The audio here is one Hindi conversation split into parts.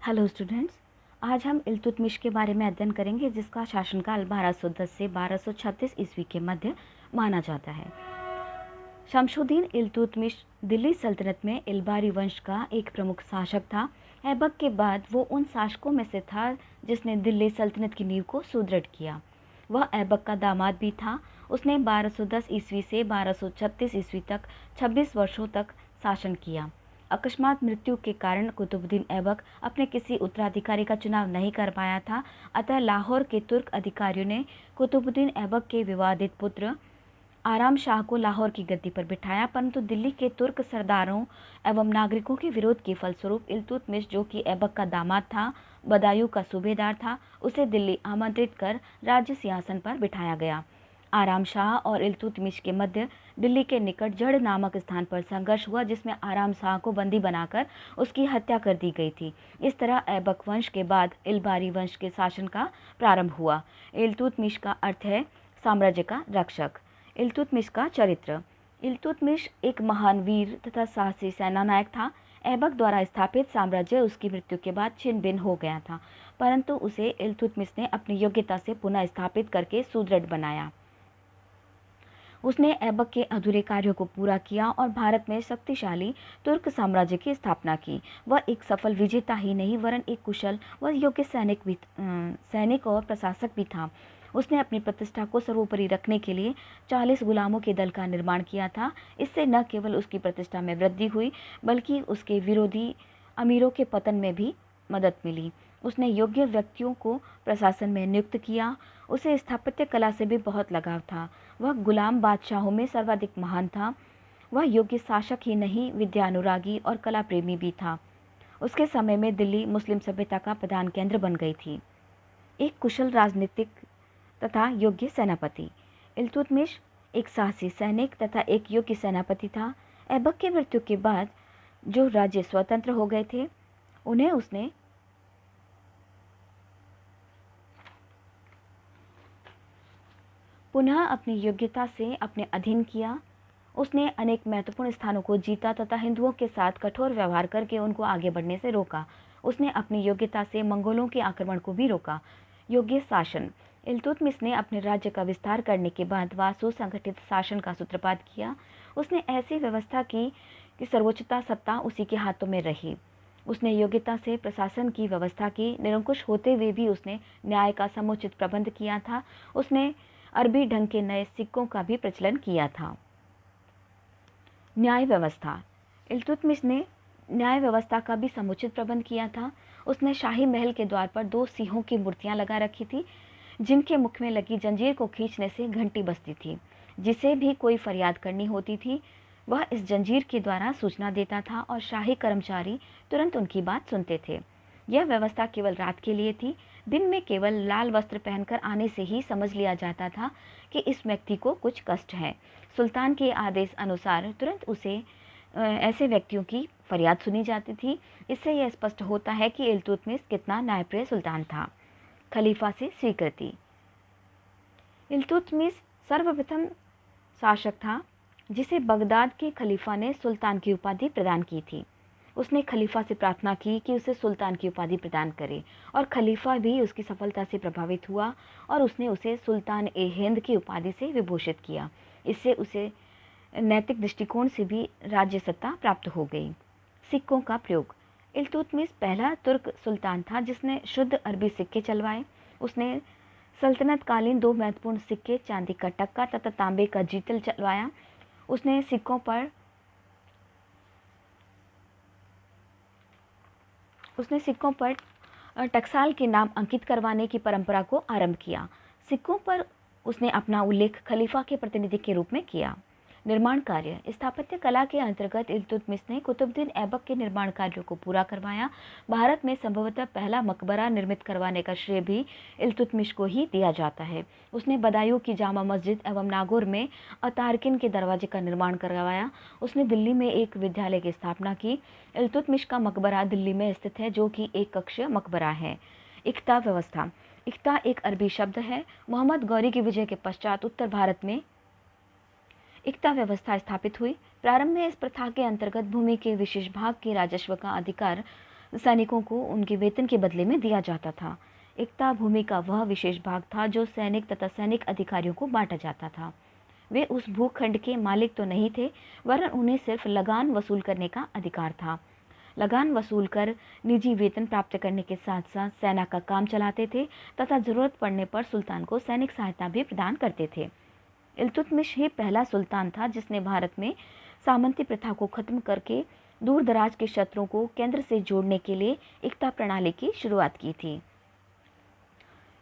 Hello students. आज हम इल्तुतमिश के बारे में अध्ययन करेंगे, जिसका शासनकाल 1210 से 1236 ईस्वी के मध्य माना जाता है। शमशुद्दीन इल्तुतमिश दिल्ली सल्तनत में इल्बारी वंश का एक प्रमुख शासक था। ऐबक के बाद वो उन शासकों में से था जिसने दिल्ली सल्तनत की नींव को सुदृढ़ किया। वह ऐबक का दामाद भी था। उसने 1210 ईस्वी से 1236 ईस्वी तक 26 वर्षों तक शासन किया। अकस्मात मृत्यु के कारण कुतुबुद्दीन ऐबक अपने किसी उत्तराधिकारी का चुनाव नहीं कर पाया था। अतः लाहौर के तुर्क अधिकारियों ने कुतुबुद्दीन ऐबक के विवादित पुत्र आराम शाह को लाहौर की गद्दी पर बिठाया, परंतु दिल्ली के तुर्क सरदारों एवं नागरिकों के विरोध के फलस्वरूप इल्तुतमिश, जो कि ऐबक का दामाद था, बदायूं का सूबेदार था, उसे दिल्ली आमंत्रित कर राज्य सिंहासन पर बिठाया गया। आराम शाह और इल्तुतमिश के मध्य दिल्ली के निकट जड़ नामक स्थान पर संघर्ष हुआ, जिसमें आराम शाह को बंदी बनाकर उसकी हत्या कर दी गई थी। इस तरह ऐबक वंश के बाद इल्बारी वंश के शासन का प्रारंभ हुआ। इल्तुतमिश का अर्थ है साम्राज्य का रक्षक। इल्तुतमिश का चरित्र। इल्तुतमिश एक महान वीर तथा साहसी सेनानायक था। ऐबक द्वारा स्थापित साम्राज्य उसकी मृत्यु के बाद छिन्न भिन्न हो गया था, परंतु उसे इल्तुतमिश ने अपनी योग्यता से पुनः स्थापित करके सुदृढ़ बनाया। उसने ऐबक के अधूरे कार्यों को पूरा किया और भारत में शक्तिशाली तुर्क साम्राज्य की स्थापना की। वह एक सफल विजेता ही नहीं, वरन एक कुशल व योग्य सैनिक और प्रशासक भी था। उसने अपनी प्रतिष्ठा को सर्वोपरि रखने के लिए 40 गुलामों के दल का निर्माण किया था। इससे न केवल उसकी प्रतिष्ठा में वृद्धि हुई, बल्कि उसके विरोधी अमीरों के पतन में भी मदद मिली। उसने योग्य व्यक्तियों को प्रशासन में नियुक्त किया। उसे स्थापत्य कला से भी बहुत लगाव था। वह गुलाम बादशाहों में सर्वाधिक महान था। वह योग्य शासक ही नहीं, विद्यानुरागी और कला प्रेमी भी था। उसके समय में दिल्ली मुस्लिम सभ्यता का प्रधान केंद्र बन गई थी। एक कुशल राजनीतिक तथा योग्य सेनापति। इल्तुतमिश एक साहसी सैनिक तथा एक योग्य सेनापति था। ऐबक की मृत्यु के बाद जो राज्य स्वतंत्र हो गए थे, उन्हें उसने पुनः अपनी योग्यता से अपने अधीन किया। उसने अनेक महत्वपूर्ण स्थानों को जीता तथा हिंदुओं के साथ कठोर व्यवहार करके उनको आगे बढ़ने से रोका। उसने अपनी योग्यता से मंगोलों के आक्रमण को भी रोका। योग्य शासन। इल्तुतमिश ने अपने राज्य का विस्तार करने के बाद सुसंगठित शासन का सूत्रपात किया। उसने ऐसी व्यवस्था की कि सर्वोच्चता सत्ता उसी के हाथों में रही। उसने योग्यता से प्रशासन की व्यवस्था की। निरंकुश होते हुए भी उसने न्याय का समुचित प्रबंध किया था। उसने अरबी ढंग के नए सिक्कों का भी प्रचलन किया था। न्याय व्यवस्था। इल्तुतमिश ने न्याय व्यवस्था का भी समुचित प्रबंध किया था। उसने शाही महल के द्वार पर 2 सिंहों की मूर्तियां लगा रखी थी, जिनके मुख में लगी जंजीर को खींचने से घंटी बजती थी। जिसे भी कोई फरियाद करनी होती थी, वह इस जंजीर के द्वारा सूचना देता था और शाही कर्मचारी तुरंत उनकी बात सुनते थे। यह व्यवस्था केवल रात के लिए थी। दिन में केवल लाल वस्त्र पहनकर आने से ही समझ लिया जाता था कि इस व्यक्ति को कुछ कष्ट है। सुल्तान के आदेश अनुसार तुरंत ऐसे व्यक्तियों की फरियाद सुनी जाती थी। इससे यह स्पष्ट होता है कि इल्तुतमिश कितना न्यायप्रिय सुल्तान था। खलीफा से स्वीकृति। इल्तुतमिश सर्वप्रथम शासक था जिसे बगदाद के खलीफा ने सुल्तान की उपाधि प्रदान की थी। उसने खलीफा से प्रार्थना की कि उसे सुल्तान की उपाधि प्रदान करे, और खलीफा भी उसकी सफलता से प्रभावित हुआ और उसने उसे सुल्तान ए हिंद की उपाधि से विभूषित किया। इससे उसे नैतिक दृष्टिकोण से भी राज्य सत्ता प्राप्त हो गई। सिक्कों का प्रयोग। इल्तुतमिश पहला तुर्क सुल्तान था जिसने शुद्ध अरबी सिक्के चलवाए। उसने सल्तनत कालीन 2 महत्वपूर्ण सिक्के, चांदी का टक्का तथा तांबे का जीतल चलवाया। उसने सिक्कों पर टकसाल के नाम अंकित करवाने की परंपरा को आरंभ किया। सिक्कों पर उसने अपना उल्लेख खलीफा के प्रतिनिधि के रूप में किया। निर्माण कार्य। स्थापत्य कला के अंतर्गत इल्तुतमिश ने कुतुबुद्दीन ऐबक के निर्माण कार्यों को पूरा करवाया। भारत में संभवतः पहला मकबरा निर्मित करवाने का श्रेय भी इल्तुतमिश को ही दिया जाता है। उसने बदायूं की जामा मस्जिद एवं नागौर में अतारकिन के दरवाजे का निर्माण करवाया। उसने दिल्ली में एक विद्यालय की स्थापना की। इल्तुतमिश का मकबरा दिल्ली में स्थित है, जो कि एक कक्षीय मकबरा है। इक्ता व्यवस्था। इक्ता एक अरबी शब्द है। मोहम्मद गौरी की विजय के पश्चात उत्तर भारत में इक्ता व्यवस्था स्थापित हुई। प्रारंभ में इस प्रथा के अंतर्गत भूमि के विशेष भाग के राजस्व का अधिकार सैनिकों को उनके वेतन के बदले में दिया जाता था। एकता भूमि का वह विशेष भाग था जो सैनिक तथा सैनिक अधिकारियों को बांटा जाता था। वे उस भूखंड के मालिक तो नहीं थे, वरन उन्हें सिर्फ लगान वसूल करने का अधिकार था। लगान वसूल कर निजी वेतन प्राप्त करने के साथ साथ सेना का काम चलाते थे तथा जरूरत पड़ने पर सुल्तान को सैनिक सहायता भी प्रदान करते थे। इल्तुतमिश ही पहला सुल्तान था जिसने भारत में सामंती प्रथा को खत्म करके दूर दराज के क्षेत्रों को केंद्र से जोड़ने के लिए एकता प्रणाली की शुरुआत की थी।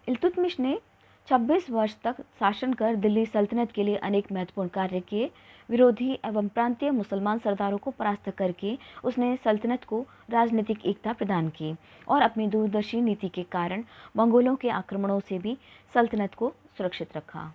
इल्तुतमिश ने 26 वर्ष तक शासन कर दिल्ली सल्तनत के लिए अनेक महत्वपूर्ण कार्य किए। विरोधी एवं प्रांतीय मुसलमान सरदारों को परास्त करके उसने सल्तनत को राजनीतिक एकता प्रदान की और अपनी दूरदर्शी नीति के कारण मंगोलों के आक्रमणों से भी सल्तनत को सुरक्षित रखा।